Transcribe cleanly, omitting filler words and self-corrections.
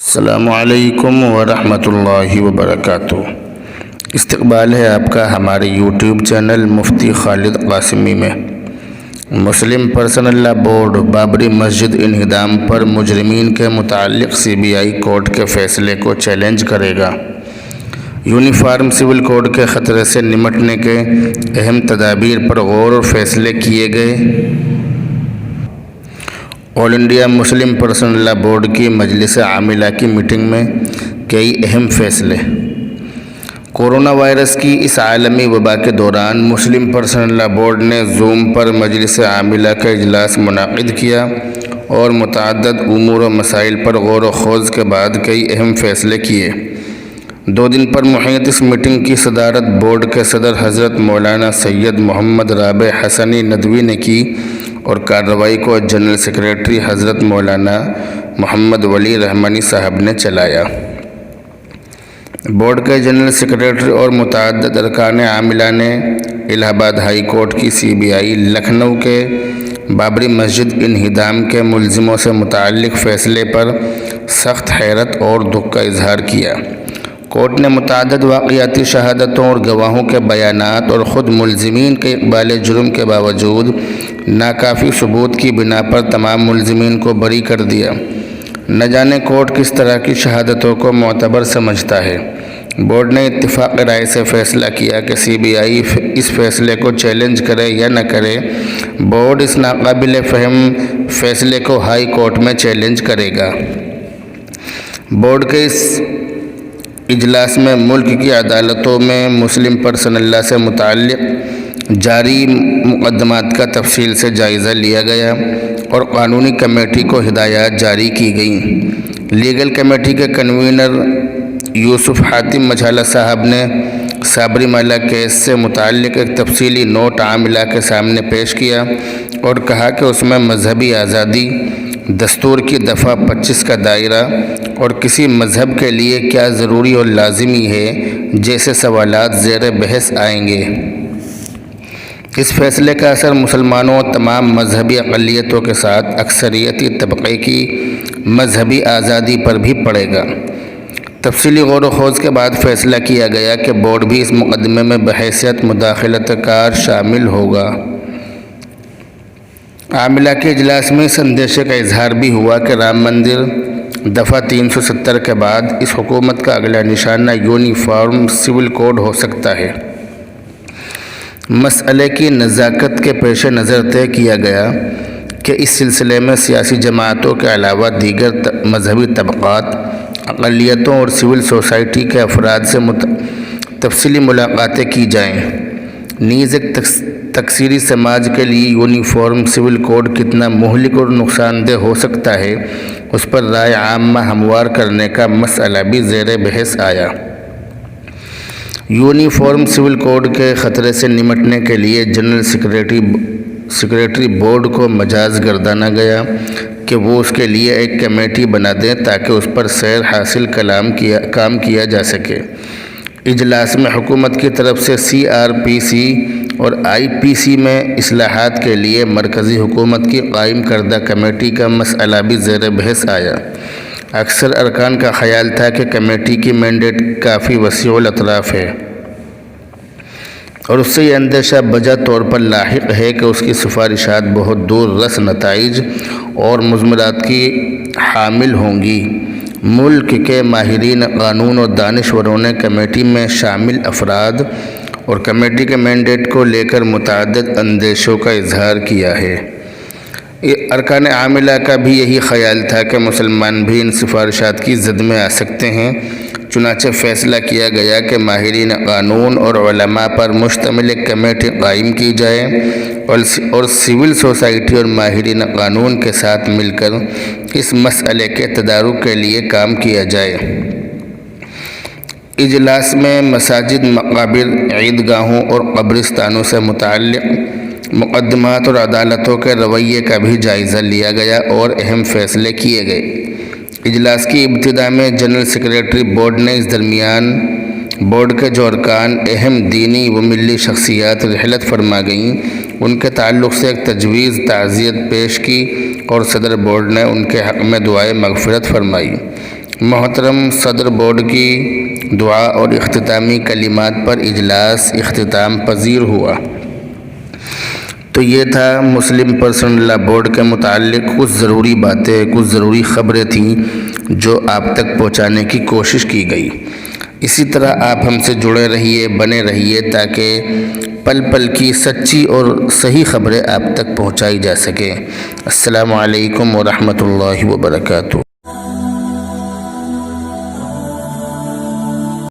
السلام علیکم ورحمۃ اللہ وبرکاتہ۔ استقبال ہے آپ کا ہمارے یوٹیوب چینل مفتی خالد قاسمی میں۔ مسلم پرسنل لا بورڈ بابری مسجد انہدام پر مجرمین کے متعلق CBI کورٹ کے فیصلے کو چیلنج کرے گا۔ یونیفارم سول کوڈ کے خطرے سے نمٹنے کے اہم تدابیر پر غور اور فیصلے کیے گئے۔ آل انڈیا مسلم پرسنل لا بورڈ کی مجلس عاملہ کی میٹنگ میں کئی اہم فیصلے۔ کورونا وائرس کی اس عالمی وبا کے دوران مسلم پرسنل لا بورڈ نے زوم پر مجلس عاملہ کا اجلاس منعقد کیا اور متعدد امور و مسائل پر غور و خوض کے بعد کئی اہم فیصلے کیے۔ 2 دن پر محیط اس میٹنگ کی صدارت بورڈ کے صدر حضرت مولانا سید محمد رابع حسنی ندوی نے کی اور کارروائی کو جنرل سیکریٹری حضرت مولانا محمد ولی رحمانی صاحب نے چلایا۔ بورڈ کے جنرل سیکریٹری اور متعدد ارکان عاملہ نے الہ آباد ہائی کورٹ کی CBI لکھنؤ کے بابری مسجد انہدام کے ملزموں سے متعلق فیصلے پر سخت حیرت اور دکھ کا اظہار کیا۔ کورٹ نے متعدد واقعاتی شہادتوں اور گواہوں کے بیانات اور خود ملزمین کے اقبال جرم کے باوجود ناکافی ثبوت کی بنا پر تمام ملزمین کو بری کر دیا۔ نہ جانے کورٹ کس طرح کی شہادتوں کو معتبر سمجھتا ہے۔ بورڈ نے اتفاق رائے سے فیصلہ کیا کہ CBI اس فیصلے کو چیلنج کرے یا نہ کرے، بورڈ اس ناقابل فہم فیصلے کو ہائی کورٹ میں چیلنج کرے گا۔ بورڈ کے اس اجلاس میں ملک کی عدالتوں میں مسلم پرسنل لا سے متعلق جاری مقدمات کا تفصیل سے جائزہ لیا گیا اور قانونی کمیٹی کو ہدایات جاری کی گئیں۔ لیگل کمیٹی کے کنوینر یوسف حاتم مجھالہ صاحب نے سابری مالا کیس سے متعلق ایک تفصیلی نوٹ عاملہ کے سامنے پیش کیا اور کہا کہ اس میں مذہبی آزادی، دستور کی دفعہ 25 کا دائرہ اور کسی مذہب کے لیے کیا ضروری اور لازمی ہے جیسے سوالات زیر بحث آئیں گے۔ اس فیصلے کا اثر مسلمانوں اور تمام مذہبی اقلیتوں کے ساتھ اکثریتی طبقے کی مذہبی آزادی پر بھی پڑے گا۔ تفصیلی غور و خوض کے بعد فیصلہ کیا گیا کہ بورڈ بھی اس مقدمے میں بحیثیت مداخلت کار شامل ہوگا۔ عاملہ کے اجلاس میں اس اندیشے کا اظہار بھی ہوا کہ رام مندر دفعہ 370 کے بعد اس حکومت کا اگلا نشانہ یونیفارم سول کوڈ ہو سکتا ہے۔ مسئلے کی نزاکت کے پیش نظر طے کیا گیا کہ اس سلسلے میں سیاسی جماعتوں کے علاوہ دیگر مذہبی طبقات، اقلیتوں اور سول سوسائٹی کے افراد سے تفصیلی ملاقاتیں کی جائیں۔ نیز ایک تکثیری سماج کے لیے یونیفارم سول کوڈ کتنا مہلک اور نقصان دہ ہو سکتا ہے، اس پر رائے عامہ ہموار کرنے کا مسئلہ بھی زیر بحث آیا۔ یونیفارم سول کوڈ کے خطرے سے نمٹنے کے لیے جنرل سیکریٹری بورڈ کو مجاز گردانا گیا کہ وہ اس کے لیے ایک کمیٹی بنا دیں تاکہ اس پر سیر حاصل کام کیا جا سکے۔ اجلاس میں حکومت کی طرف سے CRPC اور IPC میں اصلاحات کے لیے مرکزی حکومت کی قائم کردہ کمیٹی کا مسئلہ بھی زیر بحث آیا۔ اکثر ارکان کا خیال تھا کہ کمیٹی کی مینڈیٹ کافی وسیع الاطراف ہے اور اس سے یہ اندیشہ بجا طور پر لاحق ہے کہ اس کی سفارشات بہت دور رس نتائج اور مضمرات کی حامل ہوں گی۔ ملک کے ماہرین قانون اور دانشوروں نے کمیٹی میں شامل افراد اور کمیٹی کے مینڈیٹ کو لے کر متعدد اندیشوں کا اظہار کیا ہے۔ ارکان عاملہ کا بھی یہی خیال تھا کہ مسلمان بھی ان سفارشات کی زد میں آ سکتے ہیں۔ چنانچہ فیصلہ کیا گیا کہ ماہرین قانون اور علماء پر مشتمل ایک کمیٹی قائم کی جائے اور سول سوسائٹی اور ماہرین قانون کے ساتھ مل کر اس مسئلے کے تدارک کے لیے کام کیا جائے۔ اجلاس میں مساجد، مقابر، عیدگاہوں اور قبرستانوں سے متعلق مقدمات اور عدالتوں کے رویے کا بھی جائزہ لیا گیا اور اہم فیصلے کیے گئے۔ اجلاس کی ابتدا میں جنرل سیکریٹری بورڈ نے اس درمیان بورڈ کے جو ارکان اہم دینی و ملی شخصیات رحلت فرما گئیں، ان کے تعلق سے ایک تجویز تعزیت پیش کی اور صدر بورڈ نے ان کے حق میں دعائے مغفرت فرمائی۔ محترم صدر بورڈ کی دعا اور اختتامی کلمات پر اجلاس اختتام پذیر ہوا۔ تو یہ تھا مسلم پرسنل لا بورڈ کے متعلق کچھ ضروری باتیں، کچھ ضروری خبریں تھیں جو آپ تک پہنچانے کی کوشش کی گئی۔ اسی طرح آپ ہم سے جڑے رہیے، بنے رہیے تاکہ پل پل کی سچی اور صحیح خبریں آپ تک پہنچائی جا سکیں۔ السلام علیکم ورحمۃ اللہ وبرکاتہ۔